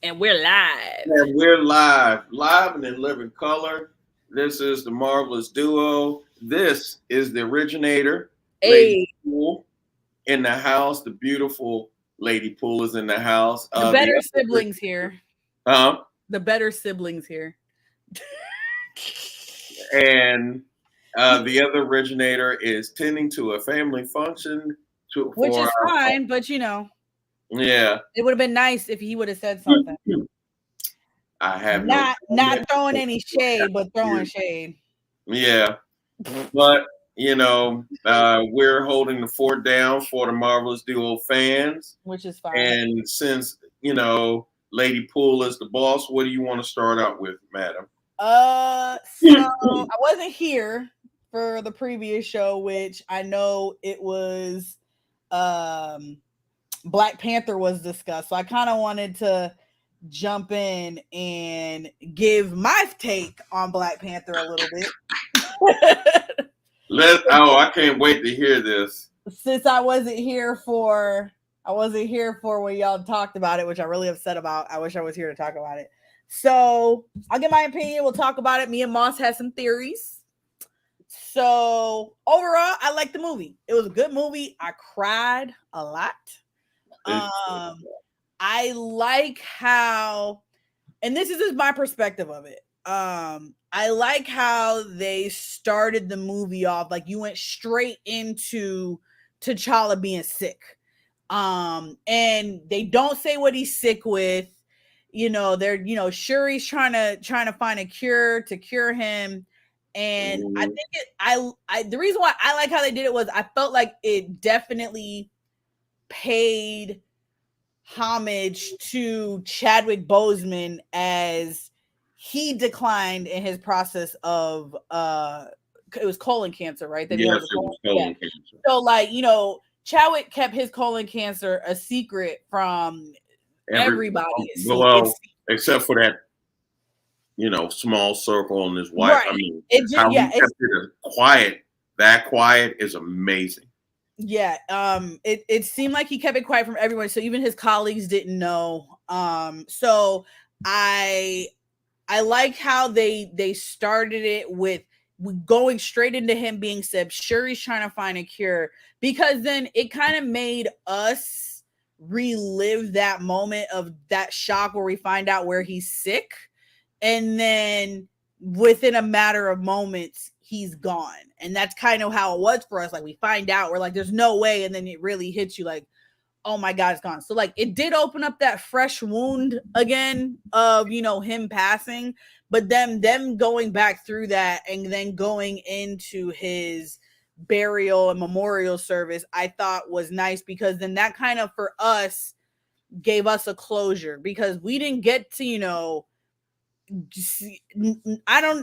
And we're live. And we're live and in living color. This is the Marvelous Duo. This is the originator, Lady Hey, Pool, in the house. The beautiful Lady Pool is in the house. the better siblings here. Uh, The better siblings here. and the other originator is tending to a family function Which for is our fine, but yeah. it would have been nice if he would have said something. I have no Not comment. throwing any shade, but throwing shade. Yeah. But we're holding the fort down for the Marvelous Duo fans. Which is fine. And since Lady Pool is the boss, what do you want to start out with, madam? So I wasn't here for the previous show, which I know it was Black Panther was discussed. So I kind of wanted to jump in and give my take on Black Panther a little bit. I can't wait to hear this. Since I wasn't here for when y'all talked about it, which I'm really upset about. I wish I was here to talk about it. So I'll give my opinion. We'll talk about it. Me and Moss had some theories. So overall, I liked the movie. It was a good movie. I cried a lot. I like how, and this is just my perspective of it. I like how they started the movie off like you went straight into T'Challa being sick. And they don't say what he's sick with. They're Shuri's trying to find a cure to cure him. And I think the reason why I like how they did it was I felt like it definitely paid homage to Chadwick Boseman as he declined in his process of it was colon cancer, right? Yes, it was colon cancer. So Chadwick kept his colon cancer a secret from everybody. Except for that small circle on his wife. Right. I mean, he kept it quiet. That quiet is amazing. Yeah, it seemed like he kept it quiet from everyone, so even his colleagues didn't know. So I like how they started it with going straight into him being said, Shuri's trying to find a cure, because then it kind of made us relive that moment of that shock where we find out where he's sick, and then within a matter of moments he's gone. And that's kind of how it was for us. Like, we find out, we're like, there's no way, and then it really hits you like, oh my god, it's gone. So like, it did open up that fresh wound again of him passing, but then them going back through that and then going into his burial and memorial service, I thought was nice, because then that kind of for us gave us a closure, because we didn't get to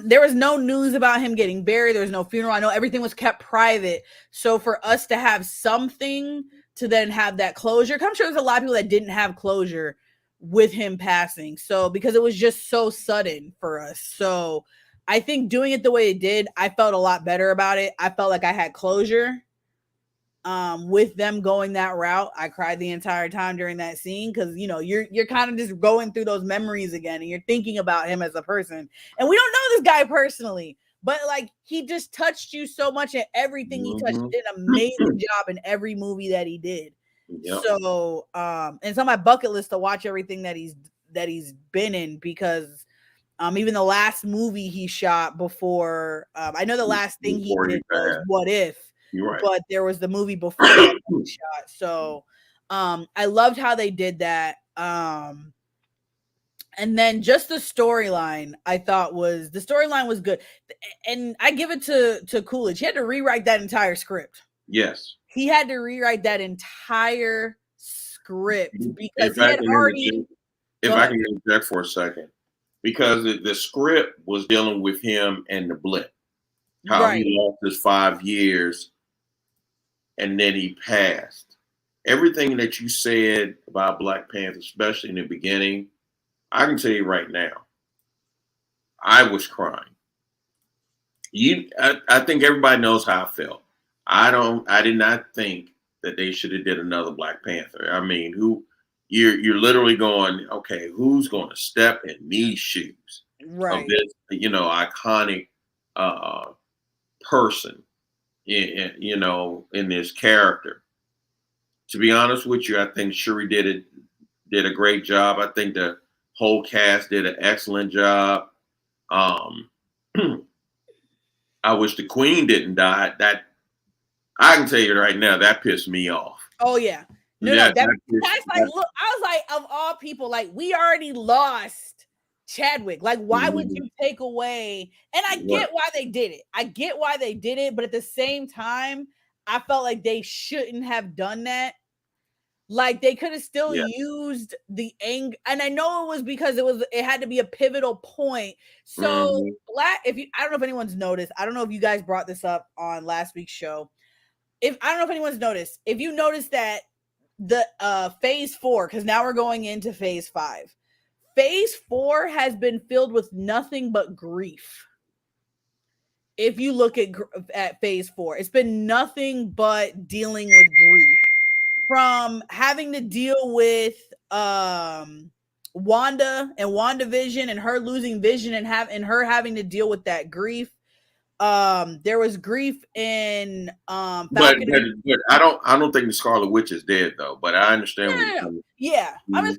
there was no news about him getting buried. There was no funeral. I know everything was kept private. So for us to have something to then have that closure, I'm sure there's a lot of people that didn't have closure with him passing. So because it was just so sudden for us. So I think doing it the way it did, I felt a lot better about it. I felt like I had closure. With them going that route, I cried the entire time during that scene, because you're kind of just going through those memories again, and you're thinking about him as a person. And we don't know this guy personally, but like, he just touched you so much, and everything he touched, did an amazing job in every movie that he did. Yep. So and it's on my bucket list to watch everything that he's been in, because even the last movie he shot before, I know the last thing he did was What If. Right. But there was the movie before that shot. So I loved how they did that. And then just the storyline, I thought was good. And I give it to Coolidge. He had to rewrite that entire script. Yes. He had to rewrite that entire script, because he had already. If I can interject for a second, because the script was dealing with him and the blip, how he lost his 5 years. And then he passed. Everything that you said about Black Panther, especially in the beginning, I can tell you right now, I was crying. I think everybody knows how I felt. I did not think that they should have did another Black Panther. I mean, you're literally going, okay, who's going to step in these shoes of Right. this, iconic person, in this character. To be honest with you, I think Shuri did a great job. I think the whole cast did an excellent job. Um, I wish the Queen didn't die. That I can tell you right now, that pissed me off. Oh yeah. No, That, that's like, that, look, I was like, of all people, like, we already lost Chadwick. Like, why would you take away? And I get why they did it. I get why they did it, but at the same time, I felt like they shouldn't have done that. Like, they could have still used the anger, and I know it was because it had to be a pivotal point. So I don't know if anyone's noticed. I don't know if you guys brought this up on last week's show. I don't know if anyone's noticed. If you noticed that the phase 4, because now we're going into phase 5. Phase 4 has been filled with nothing but grief. If you look at phase 4, it's been nothing but dealing with grief. From having to deal with Wanda and WandaVision and her losing vision and her having to deal with that grief. There was grief in Falcon. but I don't think the Scarlet Witch is dead though. But I understand what you're saying. Yeah, I'm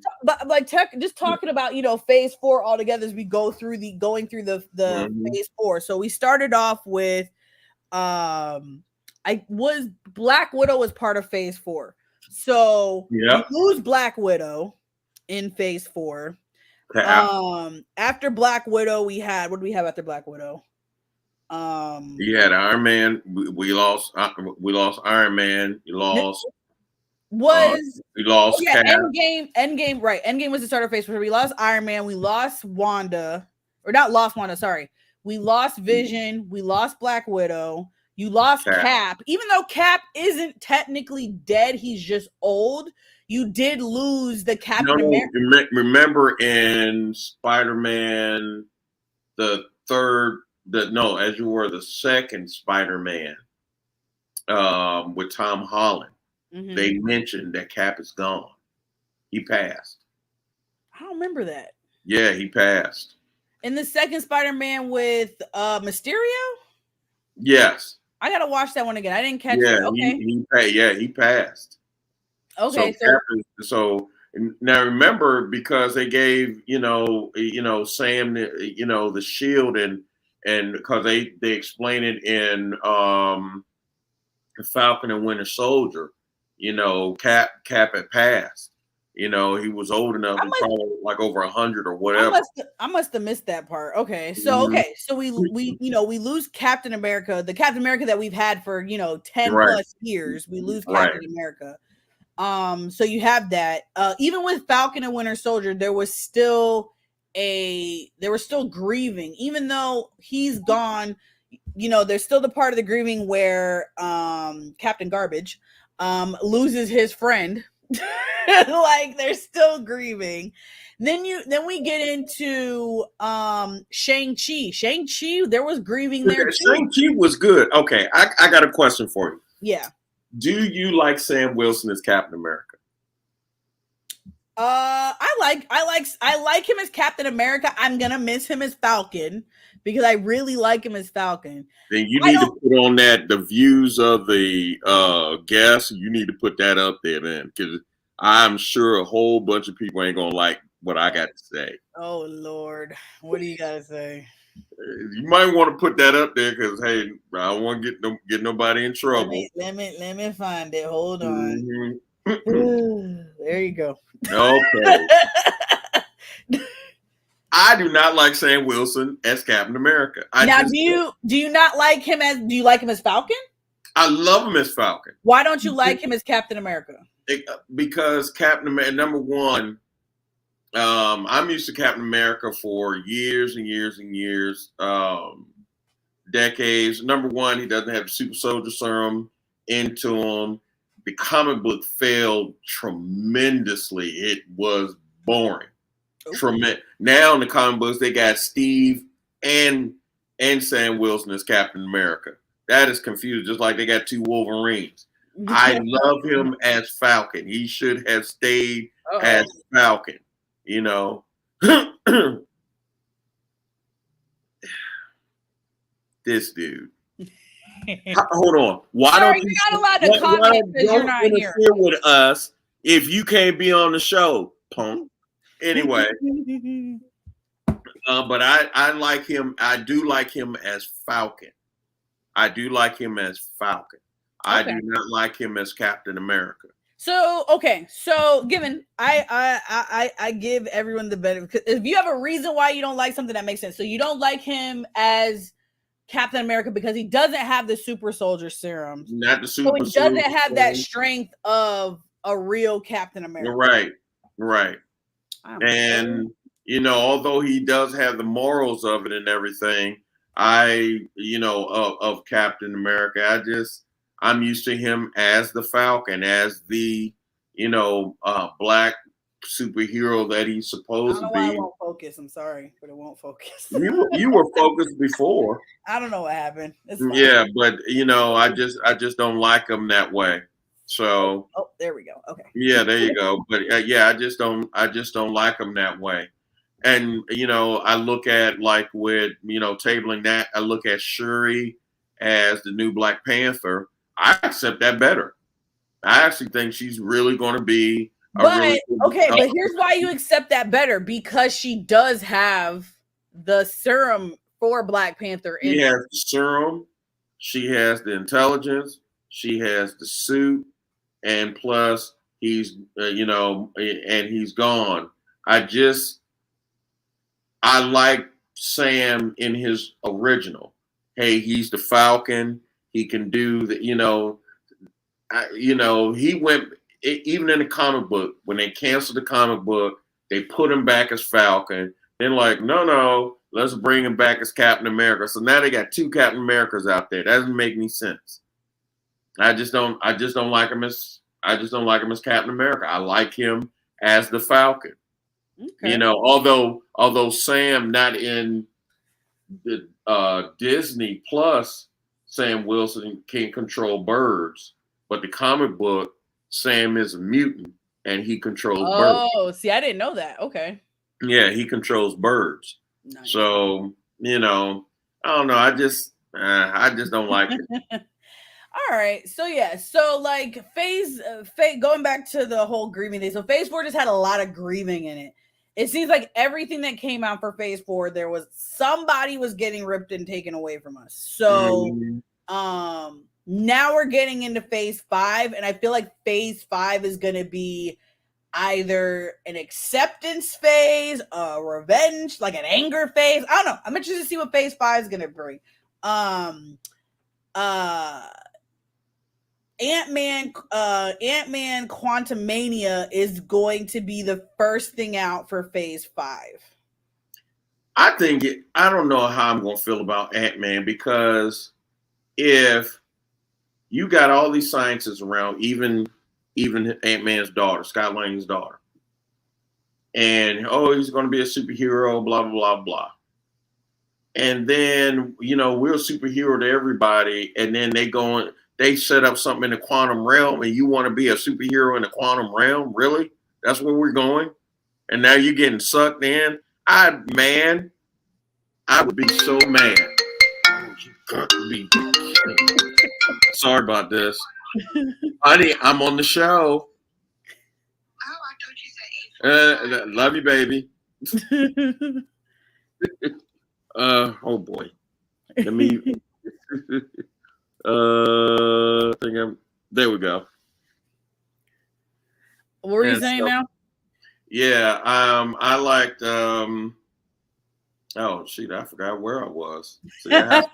just talking about phase 4 altogether as we going through the phase 4. So we started off with Black Widow was part of phase 4. So we lose Black Widow in phase 4. After Black Widow, what did we have after Black Widow? You had Iron Man. We lost Iron Man. We lost Cap. Endgame, right. Endgame was the start of phase 4. We lost Iron Man, we lost Wanda, or not lost Wanda, sorry. We lost Vision, we lost Black Widow, you lost Cap. Even though Cap isn't technically dead, he's just old. You did lose the Captain America. Remember in Spider-Man, the second Spider-Man, with Tom Holland, they mentioned that Cap is gone. He passed. I don't remember that. Yeah, he passed. In the second Spider-Man with Mysterio? Yes. I gotta watch that one again. I didn't catch it. Okay. He passed. Okay, so now remember, because they gave Sam the shield and because they explain it in Falcon and Winter Soldier, Cap had passed. He was old enough, probably like over 100 or whatever. I must have missed that part. Okay, so we lose Captain America, the Captain America that we've had for 10 plus years. We lose Captain America. So you have that. Even with Falcon and Winter Soldier, there was still grieving, even though he's gone. There's still the part of the grieving where Captain Garbage loses his friend. Like, they're still grieving. Then we get into Shang-Chi. Shang-Chi, there was grieving there too. Shang-Chi was good. Okay, I got a question for you. Yeah. Do you like Sam Wilson as Captain America? I like him as Captain America. I'm gonna miss him as Falcon because I really like him as Falcon. Then you need to put on the views of the guests. You need to put that up there then, because I'm sure a whole bunch of people ain't gonna like what I got to say. Oh Lord, what do you gotta say? You might want to put that up there because I don't want to get nobody in trouble. Let me find it. Hold on. There you go. Okay. I do not like Sam Wilson as Captain America. Do you like him as Falcon? I love him as Falcon. Why don't you like him as Captain America? Because Captain America, number one, I'm used to Captain America for years and years and years, decades. Number one, he doesn't have the super soldier serum into him. The comic book failed tremendously. It was boring. Tremendous. Now in the comic books, they got Steve and Sam Wilson as Captain America. That is confusing, just like they got two Wolverines. I love him as Falcon. He should have stayed as Falcon, you know. This dude. Hold on. Why don't you not allowed to comment because you're not here with us if you can't be on the show, punk? Anyway. But I like him. I do like him as Falcon. I do like him as Falcon. I do not like him as Captain America. So given I give everyone the benefit. If you have a reason why you don't like something, that makes sense. So you don't like him as Captain America because he doesn't have the super soldier serum. Not the super. So he doesn't have that strength of a real Captain America. Right. And you know, although he does have the morals of it and everything, of Captain America, I'm used to him as the Falcon, as the black superhero that he's supposed to be. I won't focus. I'm sorry, but it won't focus. You were focused before. I don't know what happened. Yeah, but I just don't like him that way. So there we go. Okay. Yeah, there you go. But I just don't like him that way. And I look at like with tabling that, I look at Shuri as the new Black Panther. I accept that better. I actually think she's really going to be. But here's why you accept that better, because she does have the serum for Black Panther. She has the serum. She has the intelligence. She has the suit. And plus, he's, and he's gone. I like Sam in his original. Hey, he's the Falcon. He can do the, he went, even in the comic book, when they canceled the comic book, they put him back as Falcon. Then like, no, let's bring him back as Captain America. So now they got two Captain Americas out there. That doesn't make any sense. I just don't like him as Captain America. I like him as the Falcon. Okay. Although Sam not in the Disney Plus, Sam Wilson can control birds, but the comic book, Sam is a mutant and he controls birds. Oh, see, I didn't know that. Okay. Yeah, he controls birds. Nice. So I don't know. I just don't like it. All right. So like phase going back to the whole grieving thing. So phase 4 just had a lot of grieving in it. It seems like everything that came out for phase 4, there was somebody was getting ripped and taken away from us. So now we're getting into phase 5, and I feel like phase 5 is going to be either an acceptance phase, a revenge, like an anger phase. I don't know. I'm interested to see what phase 5 is going to bring. Ant-Man Quantumania is going to be the first thing out for phase 5. I don't know how I'm going to feel about Ant-Man, because if you got all these scientists around, even Ant-Man's daughter, Scott Lang's daughter, and he's going to be a superhero, blah, blah, blah, blah. And then, we're a superhero to everybody, and then they set up something in the quantum realm, and you want to be a superhero in the quantum realm? Really? That's where we're going? And now you're getting sucked in? I would be so mad. Sorry about this. Honey, I'm on the show. Oh, I thought you said 8. Love you, baby. Oh boy. Let me there we go. What were you saying now? Yeah, I liked oh shit, I forgot where I was. See, that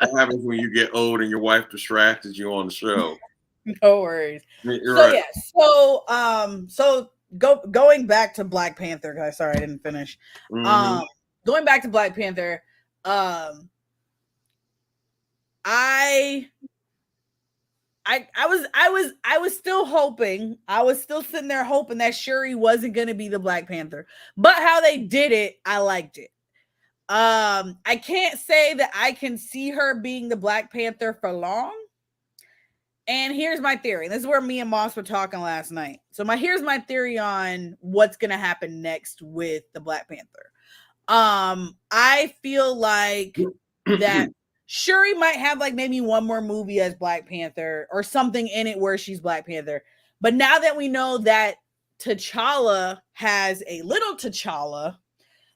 happens when you get old and your wife distracts you on the show. No worries. You're right. So going back to Black Panther, guys. Sorry, I didn't finish. Going back to Black Panther, I was still hoping. I was still sitting there hoping that Shuri wasn't going to be the Black Panther. But how they did it, I liked it. I can't say that I can see her being the Black Panther for long. And here's my theory. This is where me and Moss were talking last night. So here's my theory on what's gonna happen next with the Black Panther. I feel like that Shuri might have like maybe one more movie as Black Panther or something in it where she's Black Panther. But now that we know that T'Challa has a little T'Challa,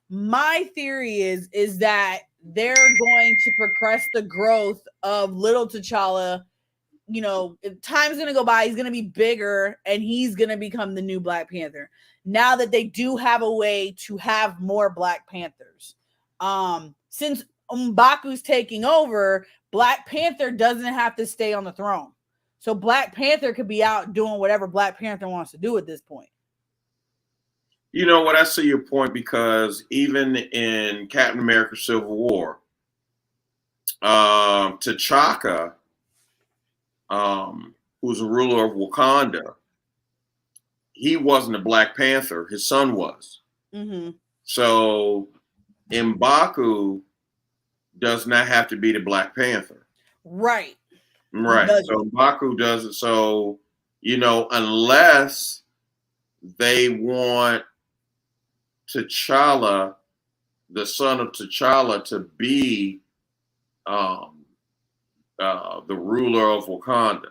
my theory is that they're going to progress the growth of little T'Challa. You know, time's gonna go by, he's gonna be bigger and he's gonna become the new Black Panther. Now that they do have a way to have more Black Panthers. Since M'Baku's taking over, Black Panther doesn't have to stay on the throne. So Black Panther could be out doing whatever Black Panther wants to do at this point. You know what? I see your point, because even in Captain America Civil War, T'Chaka, who's a ruler of Wakanda, he wasn't a Black Panther. His son was. Mm-hmm. So M'Baku does not have to be the Black Panther. Right. Right. So M'Baku doesn't. So, you know, unless they want T'Challa, the son of T'Challa, to be the ruler of Wakanda,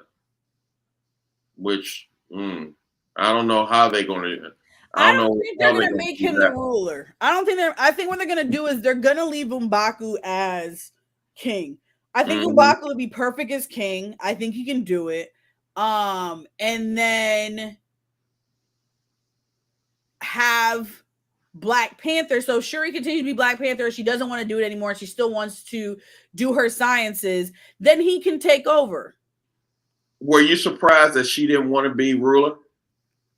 which I don't know how they're going to. I don't think they're going to make him the ruler. I think what they're going to do is they're going to leave M'Baku as king. I think M'Baku would be perfect as king. I think he can do it. And then have Black Panther. So Shuri continues to be Black Panther. She doesn't want to do it anymore. She still wants to do her sciences. Then he can take over. Were you surprised that she didn't want to be ruler?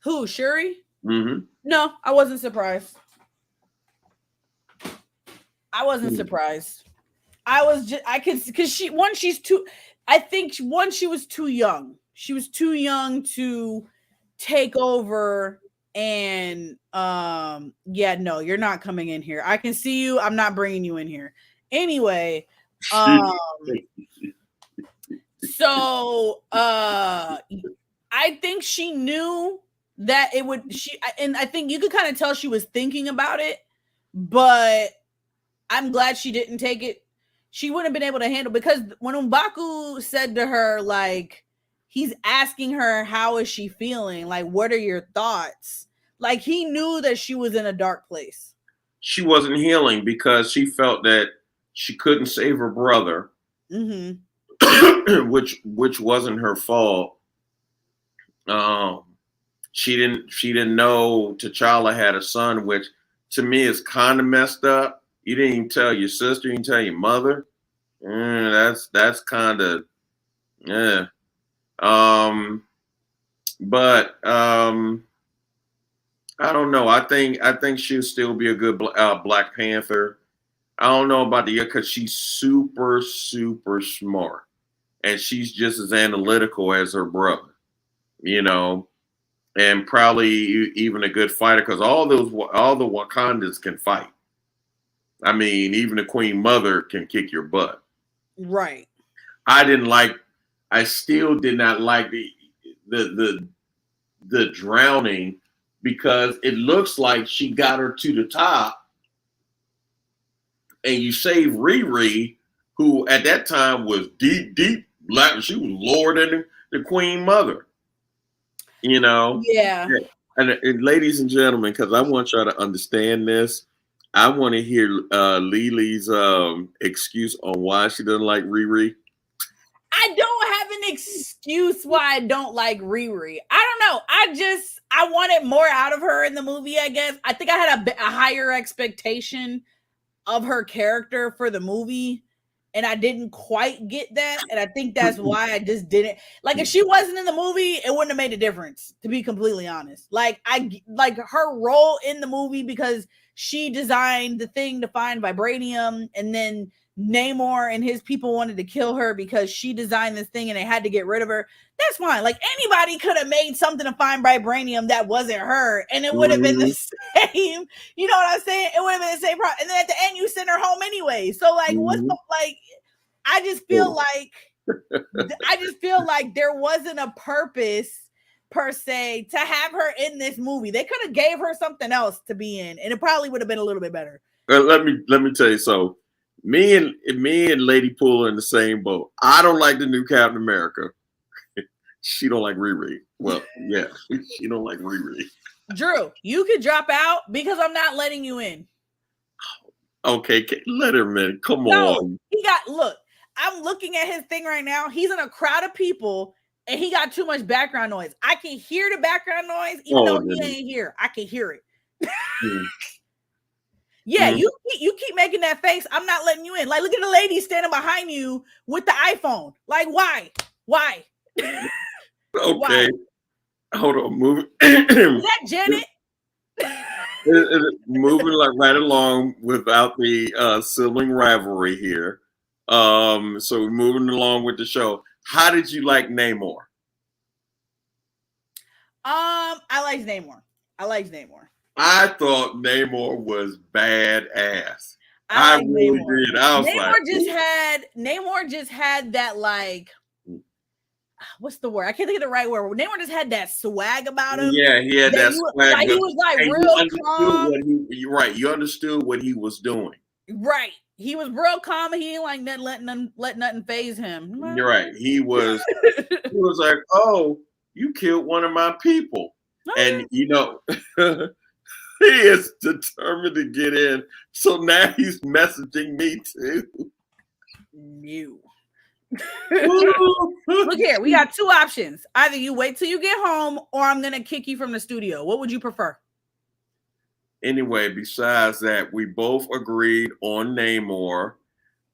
Who, Shuri? Mm-hmm. No, I wasn't surprised. I wasn't surprised. Because she's too, I think she was too young. She was too young to take over. And yeah, no, you're not coming in here. I can see you. I'm not bringing you in here. Anyway, so I think she knew that it would, and I think you could kind of tell she was thinking about it, but I'm glad she didn't take it. She wouldn't have been able to handle, because when M'Baku said to her, like, he's asking her, how is she feeling? Like, what are your thoughts? Like, he knew that she was in a dark place. She wasn't healing because she felt that she couldn't save her brother, which wasn't her fault. She didn't know T'Challa had a son, which to me is kind of messed up. You didn't even tell your sister, you didn't tell your mother. That's kind of, yeah. But I don't know. I think she'll still be a good Black Panther. I don't know about the year, because she's super, super smart, and she's just as analytical as her brother, you know, and probably even a good fighter, because all the Wakandans can fight. I mean, even the Queen Mother can kick your butt. Right. I still did not like the drowning, because it looks like she got her to the top, and you save Riri, who at that time was deep Black. She was lower than the Queen Mother, you know? Yeah. And ladies and gentlemen, because I want y'all to understand this, I want to hear Lili's excuse on why she doesn't like Riri. I don't have an excuse why I don't like Riri. I don't know. I wanted more out of her in the movie, I guess. I think I had a higher expectation of her character for the movie, and I didn't quite get that. And I think that's why I just didn't. Like, if she wasn't in the movie, it wouldn't have made a difference, to be completely honest. Like, I like her role in the movie because she designed the thing to find vibranium, and then Namor and his people wanted to kill her because she designed this thing and they had to get rid of her. That's fine. Like, anybody could have made something to find vibranium that wasn't her, and it would have been the same. You know what I'm saying? It would have been the same problem. And then at the end, you send her home anyway. So, like, what's the, like? I just feel like I just feel like there wasn't a purpose per se to have her in this movie. They could have gave her something else to be in, and it probably would have been a little bit better. Let me tell you. So me and Lady Pool are in the same boat. I don't like the new Captain America. She don't like Riri. Well, yeah, she don't like Riri. Drew, you could drop out because I'm not letting you in. Okay, let him in. Come on. Look, I'm looking at his thing right now. He's in a crowd of people and he got too much background noise. I can hear the background noise even though he ain't here. I can hear it. Yeah, you keep making that face. I'm not letting you in. Like, look at the lady standing behind you with the iPhone. Like, why? Okay. Why? Hold on, moving. Is that Janet? Moving like right along without the sibling rivalry here. So we're moving along with the show. How did you like Namor? I liked Namor. I thought Namor was badass. I really did. I was Namor just had that, like, what's the word? I can't think of the right word. Namor just had that swag about him. Yeah, he had that swag. Like, he was like real calm. You're right. You understood what he was doing. Right. He was real calm and he ain't like let nothing phase him. You're right. He was he was like, oh, you killed one of my people. And you know, he is determined to get in. So now he's messaging me too. You. Look here, we got two options. Either you wait till you get home or I'm gonna kick you from the studio. What would you prefer? Anyway, besides that, we both agreed on Namor.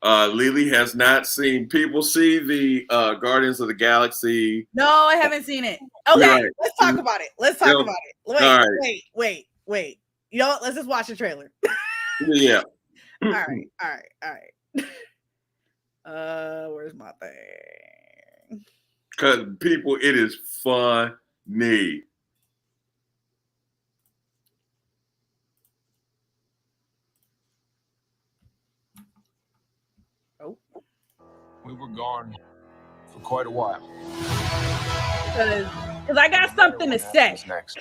Lily has not seen. People see the Guardians of the Galaxy. No, I haven't seen it. Okay, right. Let's talk about it. Wait. You know what? Let's just watch the trailer. Yeah. All right. Where's my thing? Because people, it is funny. We were gone for quite a while. Because I got something to say. Next.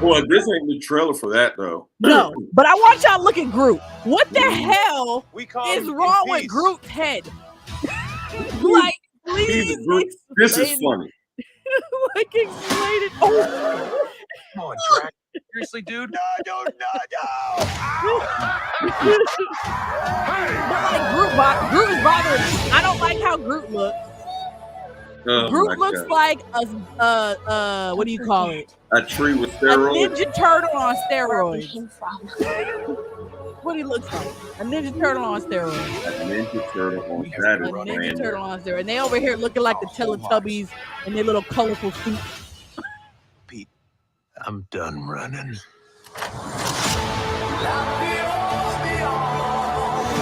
Boy, this ain't the trailer for that, though. No, but I want y'all to look at Groot. What the hell is wrong with Groot's head? Like, please. This is funny. Like, explain it. Oh. Come on, Jack. Seriously, dude? No. But like, Groot is bothering me. I don't like how Groot looks. Groot looks like a what do you call it? A tree with steroids. A Ninja Turtle on steroids. What he looks like? A Ninja Turtle on steroids. A Ninja Turtle on steroids. A Ninja Turtle on steroids. And they over here looking like the Teletubbies in their little colorful suits. Pete, I'm done running.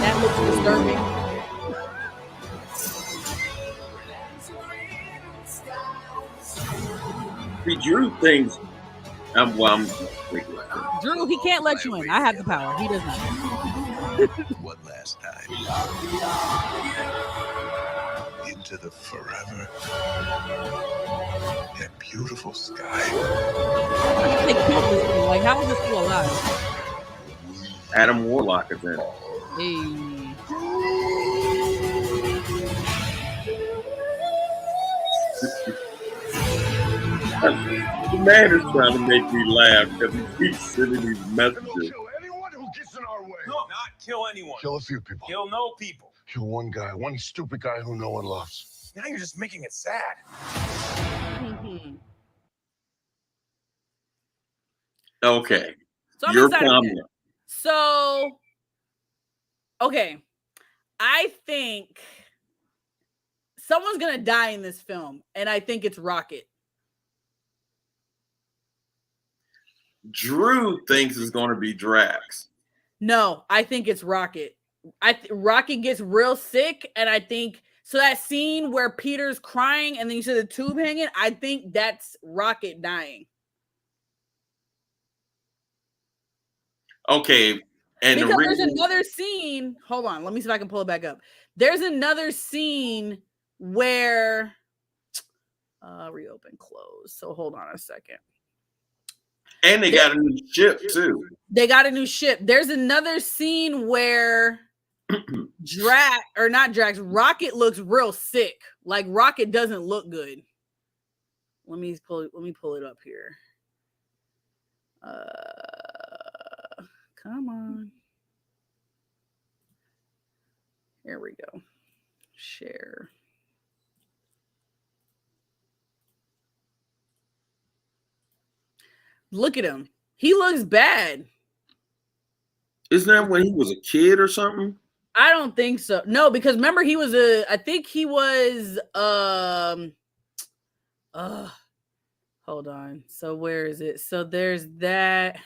That looks disturbing. See, Drew thinks Drew, he can't let you in. I have the power. He does not. One last time. Into the forever and beautiful sky. They killed this thing. Like, how is this still alive? Adam Warlock is in it. Hey. The man is trying to make me laugh because he keeps sending these messages. Kill anyone who gets in our way. No, not kill anyone. Kill a few people. Kill no people. Kill one guy, one stupid guy who no one loves. Now you're just making it sad. Mm-hmm. Okay. So Your comment. So, okay. I think someone's going to die in this film, and I think it's Rocket. Drew thinks it's going to be Drax. No, I think it's Rocket. Rocket gets real sick, and I think so. That scene where Peter's crying and then you see the tube hanging, I think that's Rocket dying. Okay, and because there's another scene. Hold on, let me see if I can pull it back up. There's another scene where reopen, close. So hold on a second. And they got a new ship too. They got a new ship. There's another scene where Rocket looks real sick. Like Rocket doesn't look good. Let me pull it up here. Come on. Here we go. Share. Look at him. He looks bad. Isn't that when he was a kid or something? I don't think so. No, because remember I think he was hold on. So where is it? So there's that.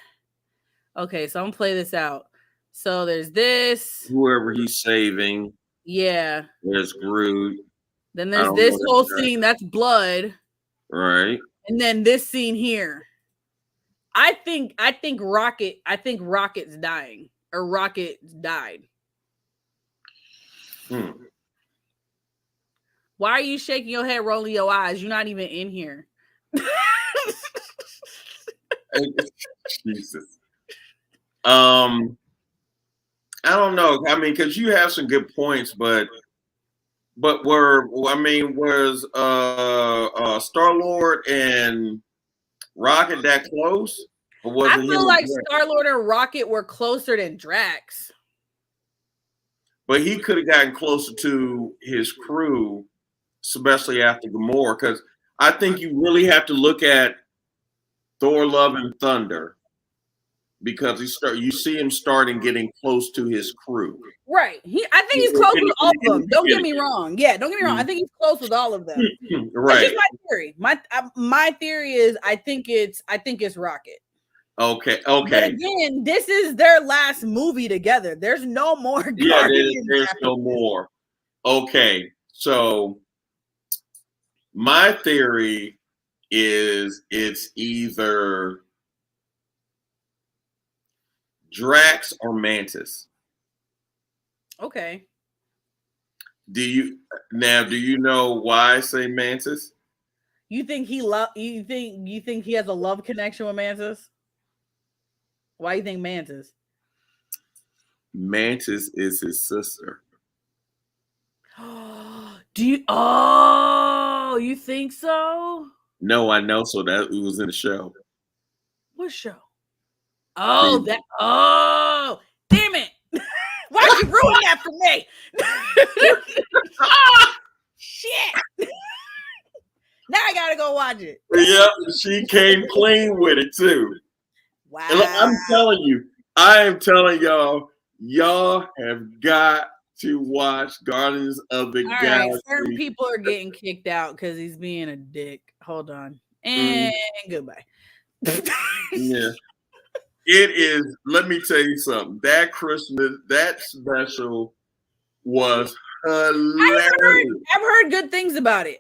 Okay, so I'm gonna play this out. So there's this. Whoever he's saving. Yeah. There's Groot. Then there's this whole scene. That's blood. Right. And then this scene here. I think Rocket's dying. Or Rocket died. Why are you shaking your head, rolling your eyes? You're not even in here. Jesus. I don't know. I mean, because you have some good points, but was Star-Lord and Rocket that close? I feel like Star-Lord and Rocket were closer than Drax. But he could have gotten closer to his crew, especially after Gamora, because I think you really have to look at Thor: Love and Thunder, because you see him starting getting close to his crew. Right. I think he's close with all of them. Don't get me wrong. Yeah, don't get me wrong. I think he's close with all of them. Right. That's just my theory. My theory is I think it's Rocket. Okay. But again, this is their last movie together. There's no more. Yeah, there's no more. Okay, so my theory is it's either Drax or Mantis. Okay. Do you know why I say Mantis? You think he has a love connection with Mantis? Why do you think Mantis? Mantis is his sister. You think so? No, I know. So that it was in the show. What show? Damn it. Why'd you ruin that for me? Shit. Now I gotta go watch it. Yep, she came clean with it too. Wow. And I am telling y'all have got to watch Guardians of the Galaxy. Right, certain people are getting kicked out because he's being a dick. Hold on. And goodbye. Yeah. It is, let me tell you something. That Christmas, that special was hilarious. I've heard good things about it.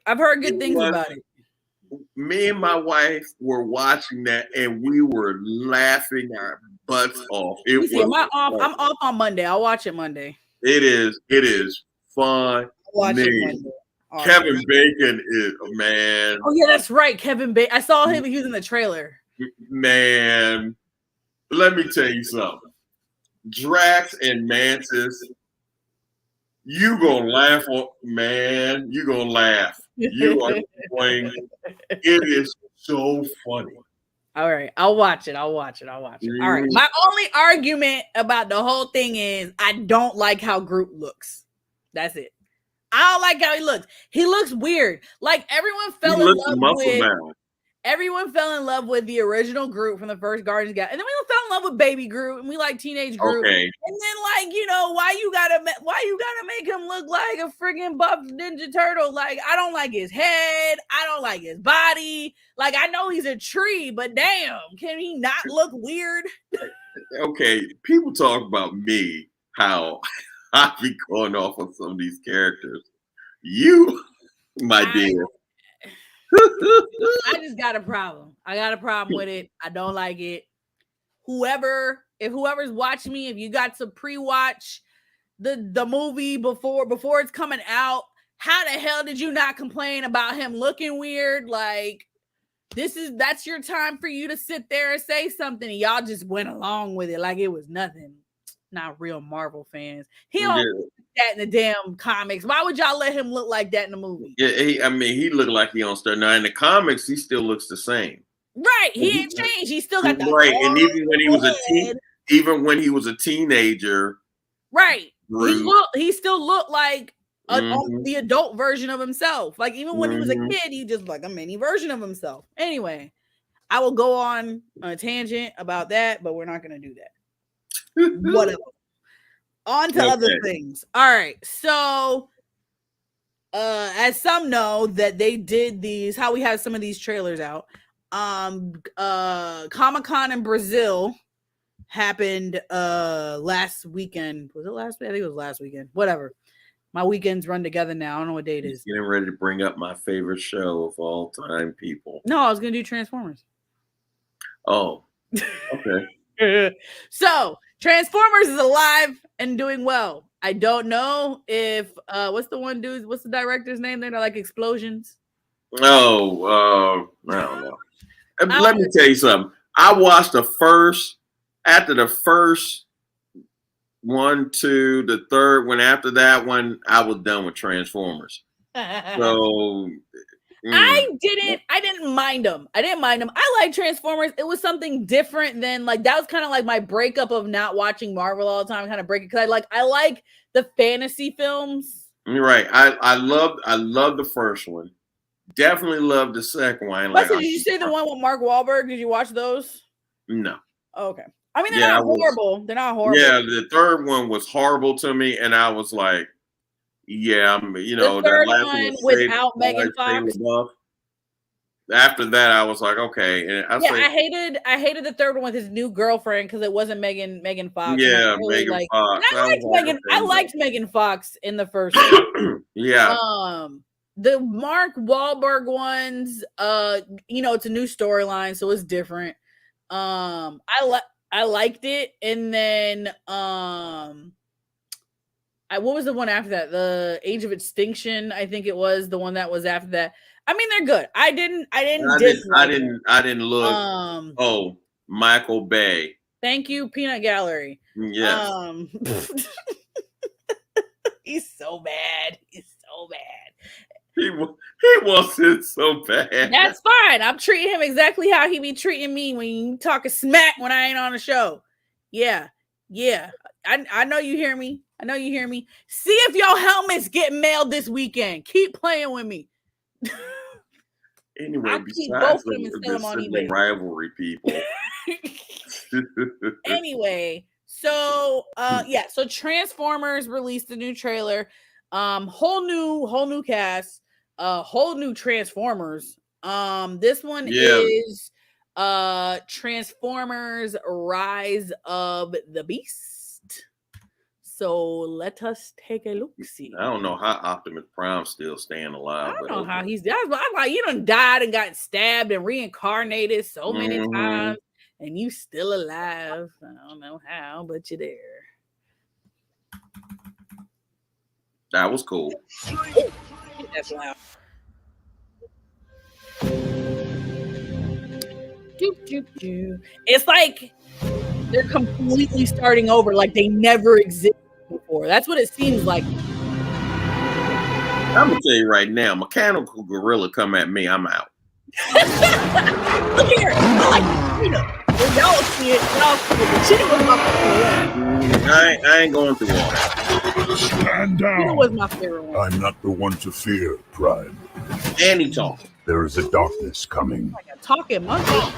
Me and my wife were watching that and we were laughing our butts off. I'm off on Monday. I'll watch it Monday. It is fun. Watch it Monday. Awesome. Kevin Bacon is man. Oh yeah, that's right. Kevin Bacon. I saw him. He was in the trailer. Man, let me tell you something. Drax and Mantis, you gonna laugh, man. You gonna laugh. You are going. It is so funny. All right, I'll watch it. All right. My only argument about the whole thing is I don't like how Groot looks. That's it. I don't like how he looks. He looks weird. Like everyone fell in love with the original Groot from the first Guardians guy, and then we fell in love with Baby Groot, and we like teenage Groot. Okay. And then why you gotta make him look like a friggin' buff Ninja Turtle? Like I don't like his head. I don't like his body. Like I know he's a tree, but damn, can he not look weird? Okay, people talk about me how I be going off on some of these characters. You, my dear. I just got a problem. I got a problem with it. I don't like it. Whoever's watching me, if you got to pre-watch the movie before it's coming out. How the hell did you not complain about him looking weird? Like, that's your time for you to sit there and say something, and y'all just went along with it like it was nothing. Not real Marvel fans. He don't look like that in the damn comics. Why would y'all let him look like that in the movie? Yeah, he looked like he on star. Now in the comics, he still looks the same. Right, he ain't changed. He still got that. Right, and even when he was a teenager, right, he still looked like the adult version of himself. Like even when he was a kid, he just like a mini version of himself. Anyway, I will go on a tangent about that, but we're not going to do that. Whatever. On to other things. All right. So as some know that they did these, how we have some of these trailers out. Comic-Con in Brazil happened last weekend. Was it last week? I think it was last weekend. Whatever. My weekends run together now. I don't know what date it is. Getting ready to bring up my favorite show of all time, people. No, I was gonna do Transformers. Oh, okay. So Transformers is alive and doing well. I don't know if what's the director's name? They're like explosions. Oh, I don't know. Let me tell you something. I watched after the first 1, 2, the third one. After that one, I was done with Transformers. So I didn't mind them. I like Transformers. It was something different than like that was kind of like my breakup of not watching Marvel all the time. Kind of break it because I like the fantasy films. You're right. I love the first one. Definitely love the second one. Did you say the one with Mark Wahlberg? Did you watch those? No. Oh, okay. I mean, they're not horrible. They're not horrible. Yeah, the third one was horrible to me, and I was like, yeah, the third one without Megan Fox. After that, I was like, okay. And I hated the third one with his new girlfriend because it wasn't Megan Fox. Yeah, really Megan Fox. I liked Megan Fox in the first one. Yeah. The Mark Wahlberg ones, it's a new storyline, so it's different. I liked it, and then what was the one after that? The Age of Extinction, I think it was the one that was after that. I mean, they're good. I didn't look. Michael Bay. Thank you, Peanut Gallery. Yeah. He's so bad. He wants it so bad. That's fine. I'm treating him exactly how he be treating me when you talking smack when I ain't on the show. Yeah. I know you hear me. See if your helmets get mailed this weekend. Keep playing with me. Anyway, I'll keep both of them and sell them on eBay. Rivalry, people. Anyway, so so Transformers released a new trailer. Whole new cast, whole new Transformers. This one is Transformers Rise of the Beast. So let us take a look. See, I don't know how Optimus Prime's still staying alive. I don't know how he's. I'm like, you done died and got stabbed and reincarnated so many times, and you still alive. I don't know how, but you're there. That was cool. That's loud. It's like they're completely starting over, like they never existed before. That's what it seems like. I'm gonna tell you right now, Mechanical Gorilla come at me, I'm out. Look here, y'all see it. Cheetah was my favorite one. I ain't going through all that. Stand down. Cheetah was my favorite one. I'm not the one to fear, Prime. And he talking. There is a darkness coming. Like a talking monkey.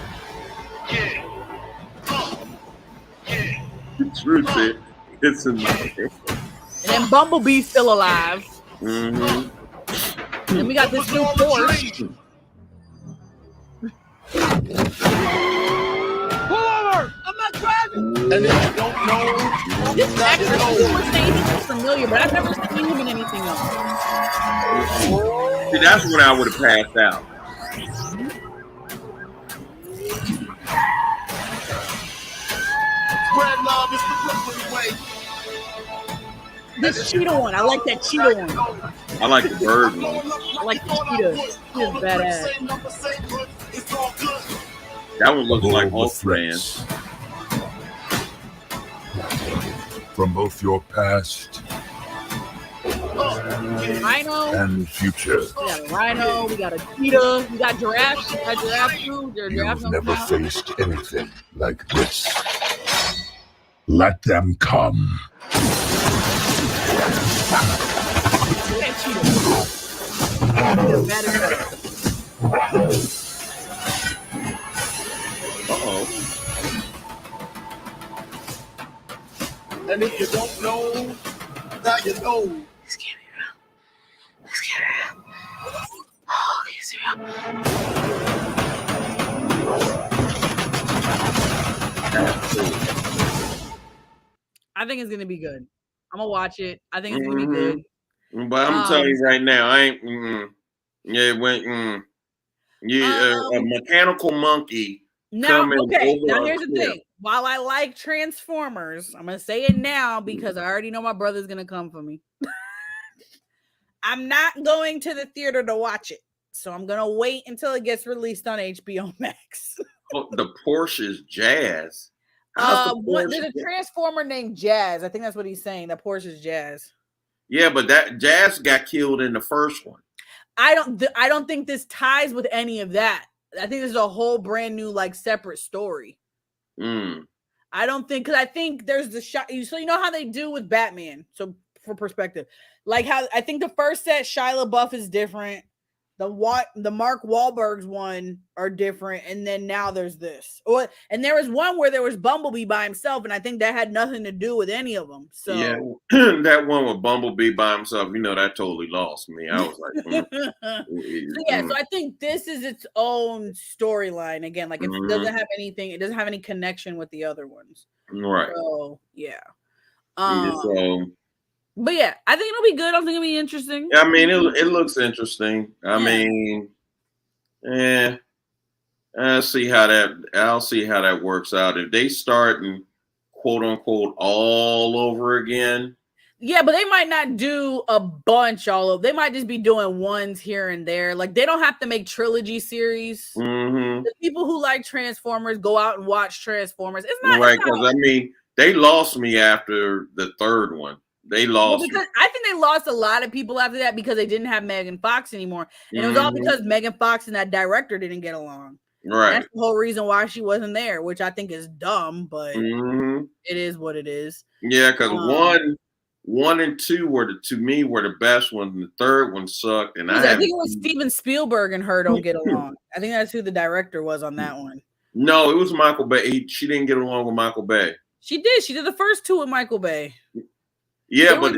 Truth it. It's amazing. And then Bumblebee's still alive. Mm-hmm. And then we got this new force. Pull over! I'm not driving. And then you don't know. This actor was saying he was familiar, but I've never seen him in anything else. See, that's when I would have passed out. Spread love is the Brooklyn way. This cheetah one. I like that cheetah one. I like the bird one. I like the cheetah. Cheetah's badass. That one looks like All the Ultraman. threats from both your past Rhino. and future. We got a rhino. We got a cheetah. We got giraffes. We got giraffe too. You've never faced anything like this. Let them come. Uh-oh. And if you don't know, now you know. Let's get it out. Let's get it out. Oh, let's get it out. I think it's gonna be good. I'm gonna watch it. I think it's gonna be good. But I'm telling you right now, I ain't. Yeah, it went. Yeah, a mechanical monkey. Now, coming okay. over Now a here's the cliff. thing. While I like Transformers, I'm gonna say it now because I already know my brother's gonna come for me. I'm not going to the theater to watch it, so I'm gonna wait until it gets released on HBO Max. Oh, the Porsche's Jazz. How's the There's a Transformer named Jazz. I think that's what he's saying. That Porsche's Jazz. Yeah, but that Jazz got killed in the first one. I don't think this ties with any of that. I think this is a whole brand new, like, separate story. I don't think, because I think there's the shot. So you know how they do with Batman. So for perspective, like how I think the first set Shia LaBeouf is different. The Mark Wahlberg's one are different, and then now there's this. And there was one where there was Bumblebee by himself, and I think that had nothing to do with any of them. So yeah, that one with Bumblebee by himself, that totally lost me. I was like, so I think this is its own storyline again. Like it doesn't have anything. It doesn't have any connection with the other ones. Right. So yeah. But yeah, I think it'll be good. I think it'll be interesting. I mean, it looks interesting. I mean, I'll see how that works out. If they start and quote unquote all over again. Yeah, but they might not do a bunch all over. They might just be doing ones here and there. Like they don't have to make trilogy series. The people who like Transformers go out and watch Transformers. It's not right, because I mean, they lost me after the third one. They lost. Well, because I think they lost a lot of people after that because they didn't have Megan Fox anymore. And it was all because Megan Fox and that director didn't get along. Right. That's the whole reason why she wasn't there, which I think is dumb, but it is what it is. Yeah, because one and two were the best ones. The third one sucked. And I think it was Steven Spielberg and her don't get along. I think that's who the director was on that one. No, it was Michael Bay. She didn't get along with Michael Bay. She did. She did the first two with Michael Bay. Yeah, but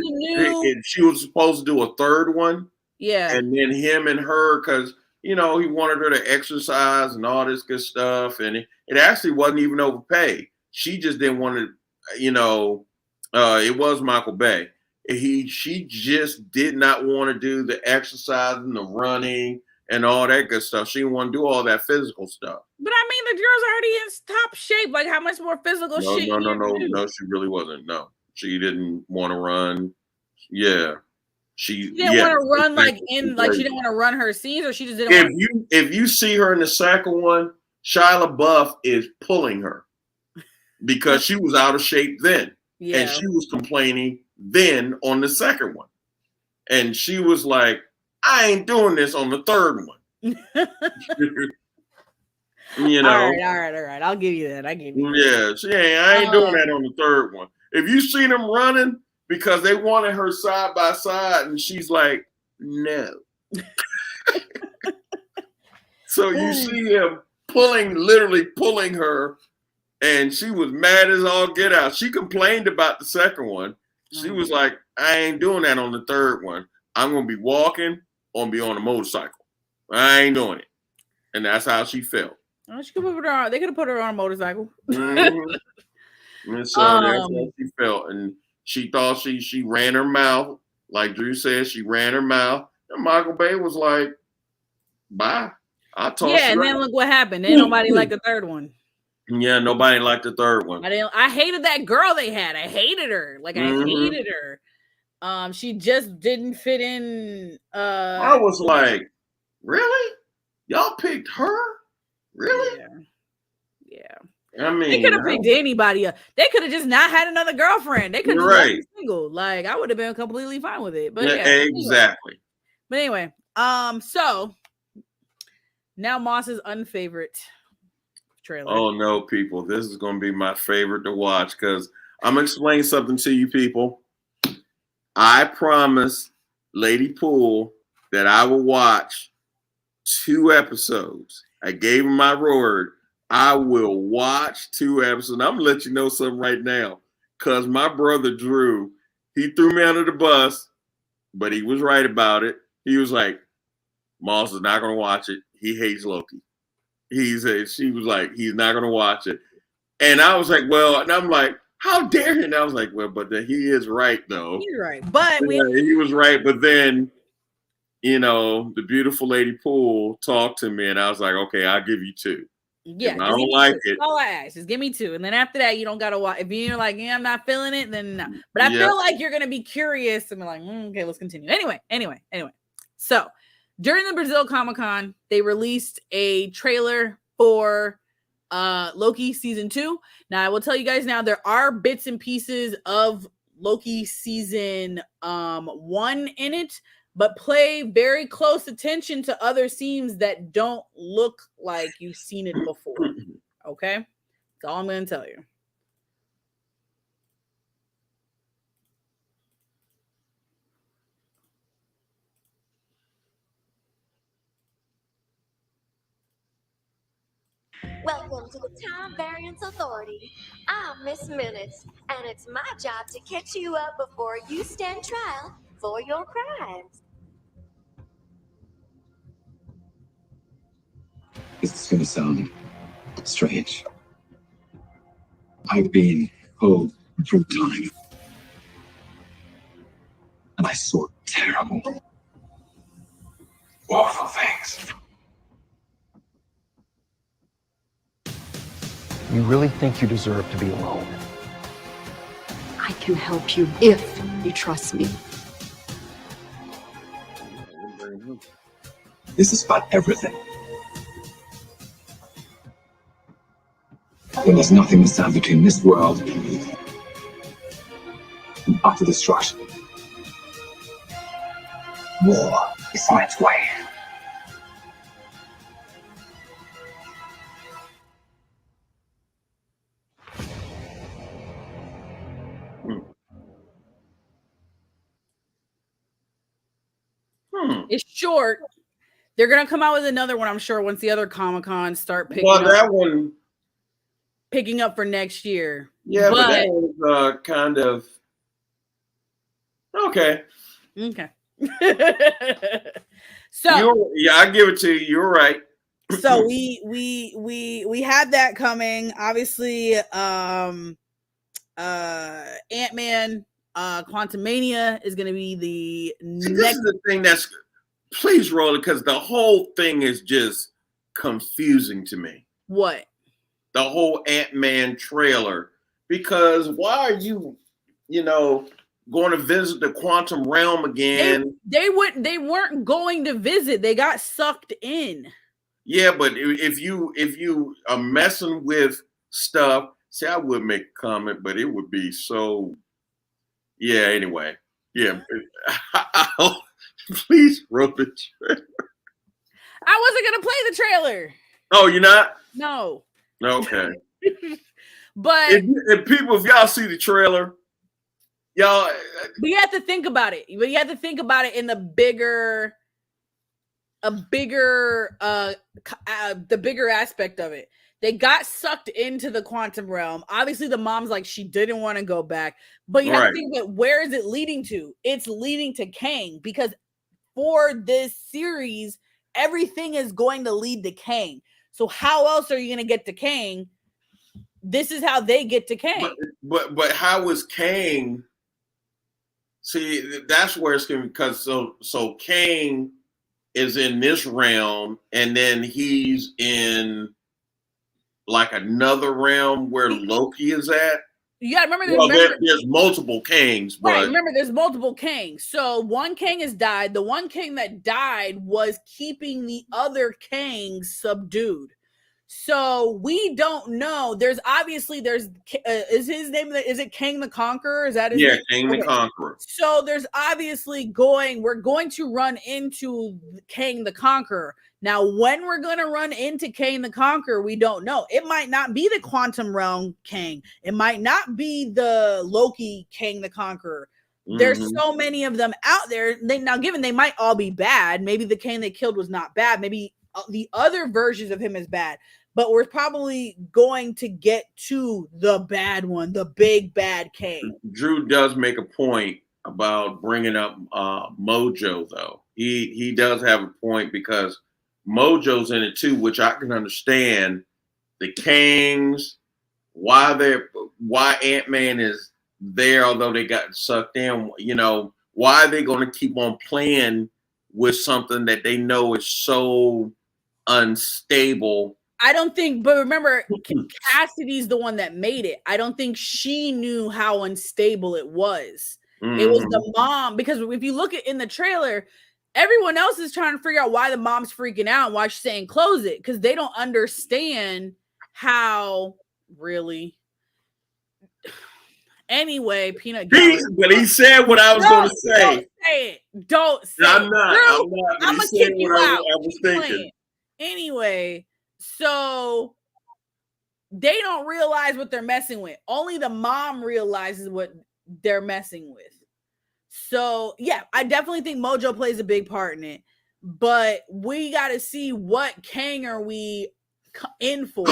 she was supposed to do a third one. Yeah. And then him and her, because, he wanted her to exercise and all this good stuff. And it actually wasn't even overpaid. She just didn't want to, it was Michael Bay. She just did not want to do the exercise and the running and all that good stuff. She didn't want to do all that physical stuff. But I mean, the girl's already in top shape. Like, how much more physical shit? No, she really wasn't. No. She didn't want to run. Yeah. She didn't want to run she didn't want to run her scenes, or she just didn't if you see her in the second one, Shia LaBeouf is pulling her because she was out of shape then. Yeah. And she was complaining then on the second one. And she was like, I ain't doing this on the third one. All right. I'll give you that. I give you that. Yeah, I ain't doing that on the third one. If you see them running because they wanted her side by side, and she's like, no. So you see him literally pulling her, and she was mad as all get out. She complained about the second one. She was like, I ain't doing that on the third one. I'm going to be walking or be on a motorcycle. I ain't doing it. And that's how she felt. Oh, she could put her on. They could have put her on a motorcycle. And so that's how she felt. And she thought she ran her mouth. Like Drew said, she ran her mouth. And Michael Bay was like, bye. I told you. Yeah, and then look what happened. Then nobody liked the third one. Yeah, nobody liked the third one. I hated that girl they had. I hated her. Like, I hated her. She just didn't fit in. I was like, really? Y'all picked her? Really? Yeah. I mean, they could have picked anybody. They could have just not had another girlfriend. They could have just been single. Like, I would have been completely fine with it. But yeah, exactly. But anyway, so now Moss's unfavorite trailer. Oh no, people! This is going to be my favorite to watch because I'm going to explain something to you, people. I promised Lady Poole that I will watch 2 episodes. I gave him my word. I will watch 2 episodes. I'm gonna let you know something right now, because my brother Drew, he threw me under the bus, but he was right about it. He was like, "Moss is not gonna watch it. He hates Loki." She was like, "He's not gonna watch it," and I was like, "Well," and I'm like, "How dare he?" And I was like, "Well, but then he is right though. He's right, but he was right." But then, the beautiful Lady Poole talked to me, and I was like, "Okay, I'll give you 2." Yeah, if I don't like it. All I ask is give me 2, and then after that, you don't gotta watch. If you're like, I'm not feeling it, then no. But I feel like you're gonna be curious and be like, okay, let's continue. Anyway. So during the Brazil Comic-Con, they released a trailer for Loki season 2. Now I will tell you guys now there are bits and pieces of Loki season 1 in it. But play very close attention to other scenes that don't look like you've seen it before. Okay? That's all I'm going to tell you. Welcome to the Time Variance Authority. I'm Miss Minutes, and it's my job to catch you up before you stand trial for your crimes. This is going to sound strange. I've been pulled through time, and I saw terrible, awful things. You really think you deserve to be alone? I can help you if you trust me. This is about everything. When there's nothing to stand between this world and utter destruction. War is on its way. It's short. They're gonna come out with another one, I'm sure, once the other Comic-Cons start picking up. That one picking up for next year. Yeah, but that was kind of okay. Okay. So I give it to you. You're right. So we have that coming. Obviously, Ant-Man, Quantumania is going to be the next. This is the thing that's. Please roll it, because the whole thing is just confusing to me. What? The whole Ant-Man trailer. Because why are you, going to visit the quantum realm again? They weren't going to visit. They got sucked in. Yeah, but if you are messing with stuff, see, I would make a comment, but it would be so. Yeah. Anyway. Yeah. Please roll the trailer. I wasn't gonna play the trailer. Oh, you're not? No. Okay. But if y'all see the trailer, y'all. But you have to think about it. But you have to think about it in the bigger aspect of it. They got sucked into the quantum realm. Obviously, the mom's like, she didn't want to go back. But you have to think about, where is it leading to? It's leading to Kang, because for this series, everything is going to lead to Kang. So how else are you going to get to Kang? This is how they get to Kang. But how is Kang? See, that's where it's going to be, because so Kang is in this realm, and then he's in like another realm where Loki is at. You gotta remember, there's multiple Kangs, but right. Remember, there's multiple Kangs. So one Kang has died. The one Kang that died was keeping the other Kangs subdued. So we don't know. There's is his name? Is it Kang the Conqueror? Is that his name? Kang the Conqueror. So there's obviously we're going to run into Kang the Conqueror. Now, when we're going to run into Kang the Conqueror, we don't know. It might not be the Quantum Realm Kang. It might not be the Loki Kang the Conqueror. There's so many of them out there. Given they might all be bad. Maybe the Kang they killed was not bad. Maybe the other versions of him is bad. But we're probably going to get to the bad one, the big bad Kang. Drew does make a point about bringing up Mojo, though. He does have a point because Mojo's in it too, which I can understand. The Kangs, why Ant-Man is there, although they got sucked in. Why are they going to keep on playing with something that they know is so unstable? I don't think, but remember, Cassidy's the one that made it. I don't think she knew how unstable it was. It was the mom, because if you look at in the trailer, everyone else is trying to figure out why the mom's freaking out and why she's saying close it, because they don't understand how really. Anyway, Peanut Gallery. But he said what I was going to say. Don't say it. Don't say it. I'm not. I'm going to kick you out. I was thinking. Anyway, so they don't realize what they're messing with. Only the mom realizes what they're messing with. So, yeah, I definitely think Mojo plays a big part in it. But we got to see what Kang are we in for.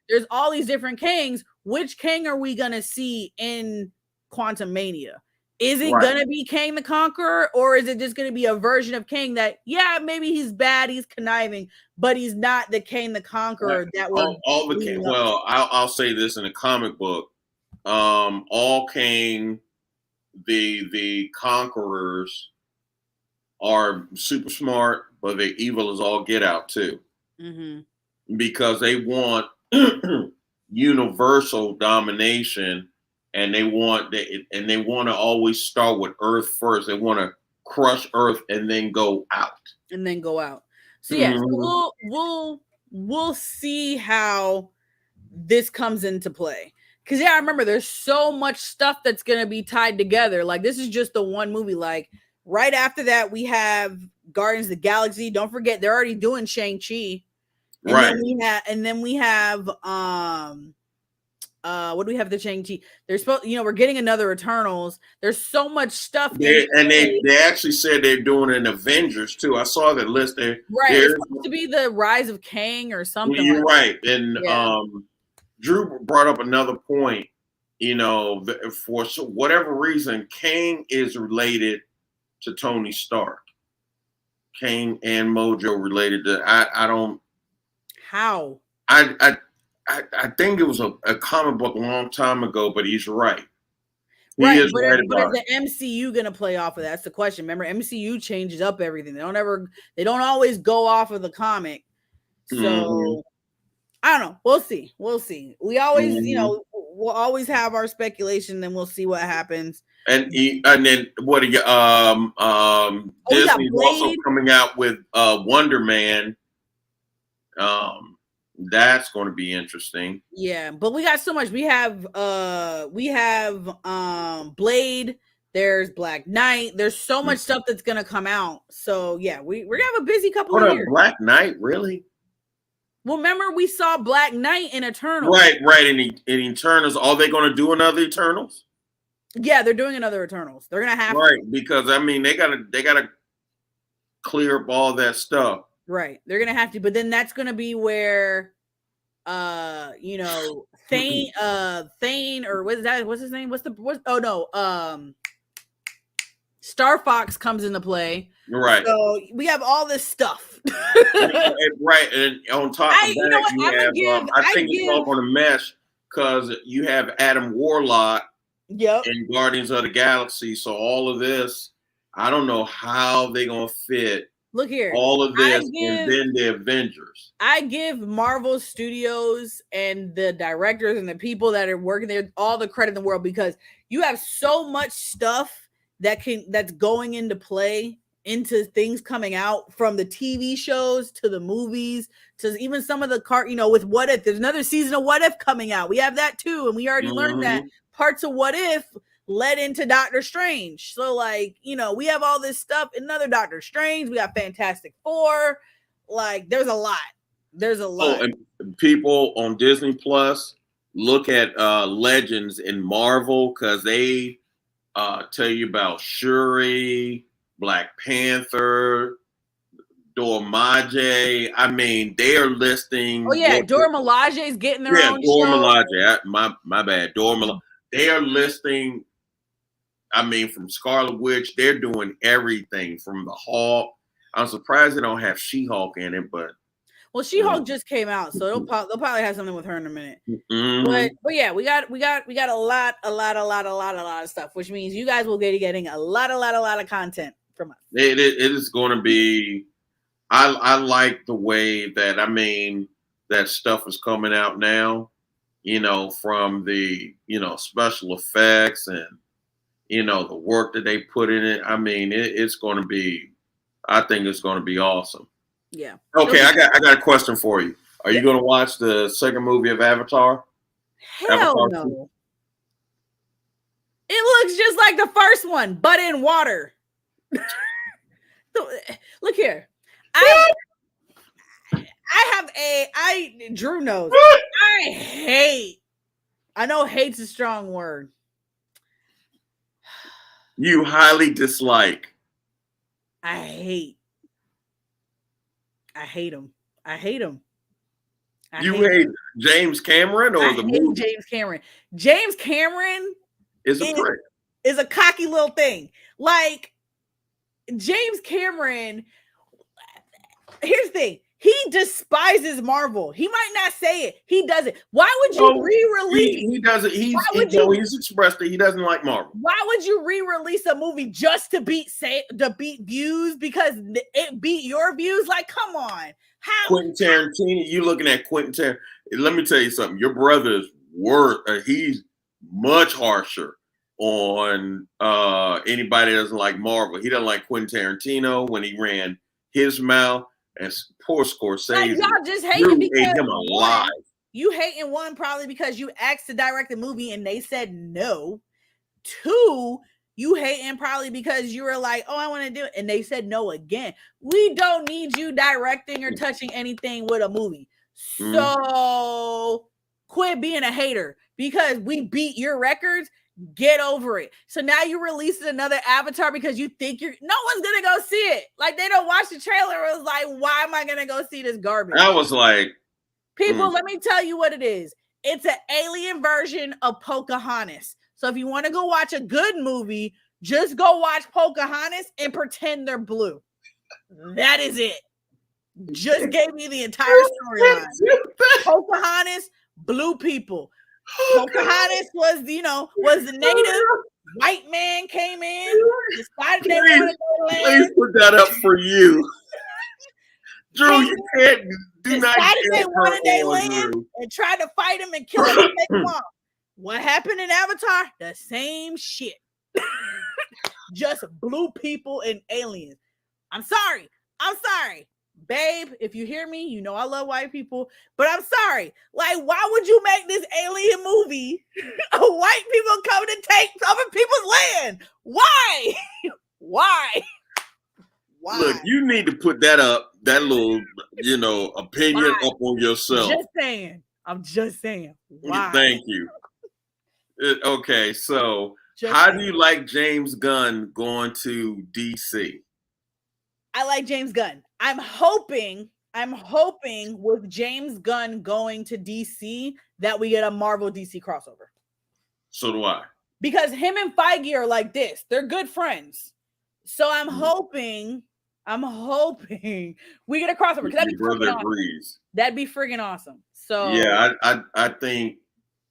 There's all these different Kangs. Which Kang are we going to see in Quantum Mania? Is it going to be Kang the Conqueror, or is it just going to be a version of Kang that, yeah, maybe he's bad, he's conniving, but he's not the Kang the Conqueror that we're Well, I'll say this in a comic book. All Kang, the Conquerors, are super smart, but they're evil as all get out too. Because they want universal domination. And they want to always start with Earth first. They want to crush Earth and then go out. So yeah, so we'll see how this comes into play. Because I remember there's so much stuff that's gonna be tied together. Like, this is just the one movie. Like, right after that, we have Guardians of the Galaxy. Don't forget, they're already doing Shang-Chi. And then we have what do we have the Shang-Chi? They're supposed, we're getting another Eternals. There's so much stuff. They actually said they're doing an Avengers too. I saw that list there. Right. It's supposed to be the Rise of Kang or something. You're right. And Drew brought up another point. For whatever reason, Kang is related to Tony Stark. Kang and Mojo related to I don't. How? I think it was a comic book a long time ago, but he's right. But is the MCU going to play off of that? That's the question. Remember, MCU changes up everything. They don't always go off of the comic. So I don't know. We'll see. We always, we'll always have our speculation. Then we'll see what happens. And then what? Disney's also coming out with Wonder Man. That's going to be interesting. Yeah, but we got so much. We have Blade. There's Black Knight. There's so much stuff that's gonna come out. So yeah, we're gonna have a busy couple of years. Black Knight, really? Well, remember we saw Black Knight in Eternals. Right. In Eternals, are they going to do another Eternals? Yeah, they're doing another Eternals. They're gonna have to. Because they gotta clear up all that stuff. Right. They're gonna have to, but then that's gonna be where Thane, or what's his name? Star Fox comes into play. Right. So we have all this stuff. Right. And on top of that, I think it's all gonna mesh because you have Adam Warlock in Guardians of the Galaxy. So all of this, I don't know how they're gonna fit Look here. All of this, and then the Avengers. I give Marvel Studios and the directors and the people that are working there all the credit in the world, because you have so much stuff that's going into play into things coming out, from the TV shows to the movies to even some of the with What If. There's another season of What If coming out. We have that too, and we already learned that parts of What If led into Doctor Strange. So like, we have all this stuff. Another Doctor Strange. We got Fantastic Four. Like, there's a lot. Oh, and people on Disney Plus, look at Legends in Marvel, because they tell you about Shuri, Black Panther, Dora Milaje. I mean, they are listing. Oh yeah, Dora Milaje is getting their own Dora show. Milaje. My bad. Dora Milaje. They are listing. I mean, from Scarlet Witch, they're doing everything from the Hulk. I'm surprised they don't have She-Hulk in it, but She-Hulk just came out, so they'll probably have something with her in a minute. But yeah, we got a lot of stuff, which means you guys will be getting a lot of content from us. It is going to be. I like the way that that stuff is coming out now. From the special effects and the work that they put in it. I mean, it's going to be. I think it's going to be awesome. Yeah. Okay, I got a question for you. Are you going to watch the second movie of Avatar? Hell no. It looks just like the first one, but in water. Look here. Drew knows. I know hate's a strong word. You highly dislike. I hate him. You hate James Cameron or the movie? James Cameron. James Cameron is a prick. Is a cocky little thing. Like, James Cameron, here's the thing. He despises Marvel. He might not say it. He does it. Why would you re-release? He doesn't. He's expressed that he doesn't like Marvel. Why would you re-release a movie just to beat views because it beat your views? Like, come on. How? Quentin Tarantino, you looking at Quentin Tarantino. Let me tell you something. Your brother's he's much harsher on anybody that doesn't like Marvel. He doesn't like Quentin Tarantino when he ran his mouth. And poor Scorsese, like, y'all just hating because ate him alive. You hating one probably because you asked to direct the movie and they said no. Two, you hating probably because you were like, oh, I want to do it, and they said no again. We don't need you directing or touching anything with a movie. So quit being a hater because we beat your records. Get over it. So now you released another Avatar because you think no one's gonna go see it. Like, they don't watch the trailer. It was like, why am I gonna go see this garbage? I was like, people, let me tell you what it is. It's an alien version of Pocahontas. So if you want to go watch a good movie, just go watch Pocahontas and pretend they're blue. That is it. Just gave me the entire storyline. Pocahontas, blue people. Pocahontas was the native. White man came in, decided they wanted to go land. Please put that up for you. Drew, you can't do not they wanted their land and tried to fight him and kill him and take him off. What happened in Avatar? The same shit. Just blue people and aliens. I'm sorry. Babe, if you hear me, you know I love white people, but I'm sorry. Like, why would you make this alien movie of white people coming to take other people's land? Why? Why? Look, you need to put that up, that little, opinion up on yourself. I'm just saying. Why? Thank you. Okay, so how do you like James Gunn going to DC? I like James Gunn. I'm hoping with James Gunn going to DC that we get a Marvel DC crossover. So do I. Because him and Feige are like this. They're good friends. So I'm hoping we get a crossover. Because that'd be friggin' awesome. That'd be friggin' awesome. So yeah, I think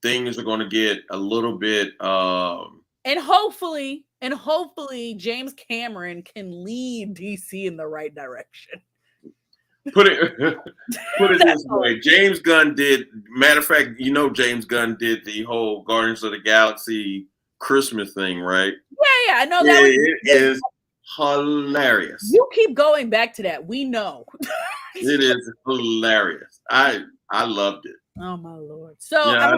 things are going to get a little bit and hopefully And hopefully James Cameron can lead DC in the right direction. Put it this way. James Gunn did, matter of fact, James Gunn did the whole Guardians of the Galaxy Christmas thing, right? Yeah, I know that. It is hilarious. You keep going back to that. We know. It is hilarious. I loved it. Oh my Lord. So yeah,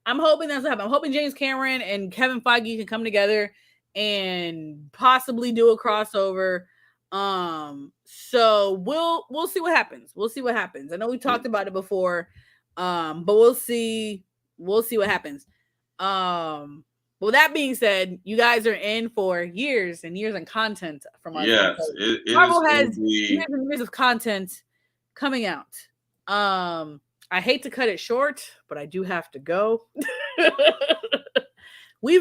I'm hoping that's what happens. I'm hoping James Cameron and Kevin Feige can come together and possibly do a crossover. So we'll see what happens. We'll see what happens. I know we talked about it before, but we'll see what happens. Well, that being said, you guys are in for years and years of content from us. Yes, Marvel has years and years of content coming out. I hate to cut it short, but I do have to go.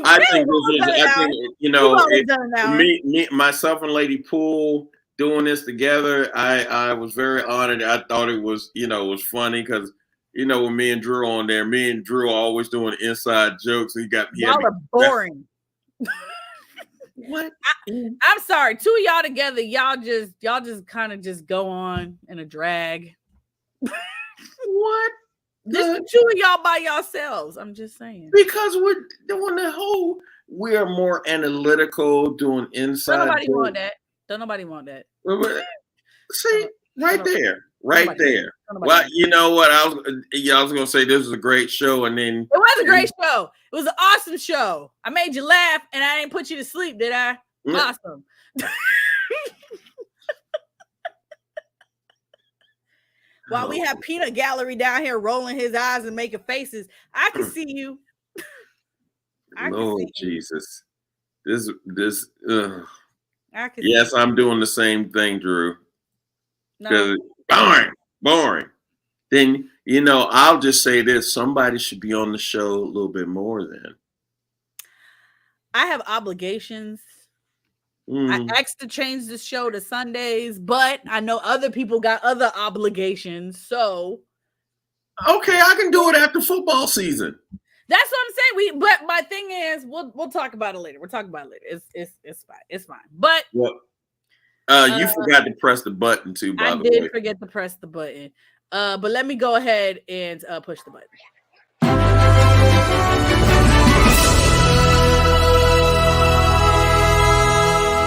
I think myself and Lady Poole doing this together, I was very honored. I thought it was, it was funny because, when me and Drew on there, me and Drew are always doing inside jokes. Y'all are boring. What? I'm sorry. Two of y'all together, y'all just kind of just go on in a drag. What? Just the two of y'all by yourselves. I'm just saying. Because we're doing we are more analytical, doing inside. Don't nobody want that. Don't nobody want that. See, right there. Well, you know what? I was gonna say this was a great show, and then it was a great show. It was an awesome show. I made you laugh, and I didn't put you to sleep, did I? Awesome. While we have Peanut Gallery down here rolling his eyes and making faces, I can see you. Lord Jesus, this. Yes, I'm doing the same thing, Drew. Because boring. Then I'll just say this: somebody should be on the show a little bit more. Then I have obligations. I asked to change the show to Sundays, but I know other people got other obligations. So, okay, I can do it after football season. That's what I'm saying. But my thing is, we'll talk about it later. We'll talk about it later. It's fine. It's fine. But you forgot to press the button too. By the way, I did forget to press the button. But let me go ahead and push the button.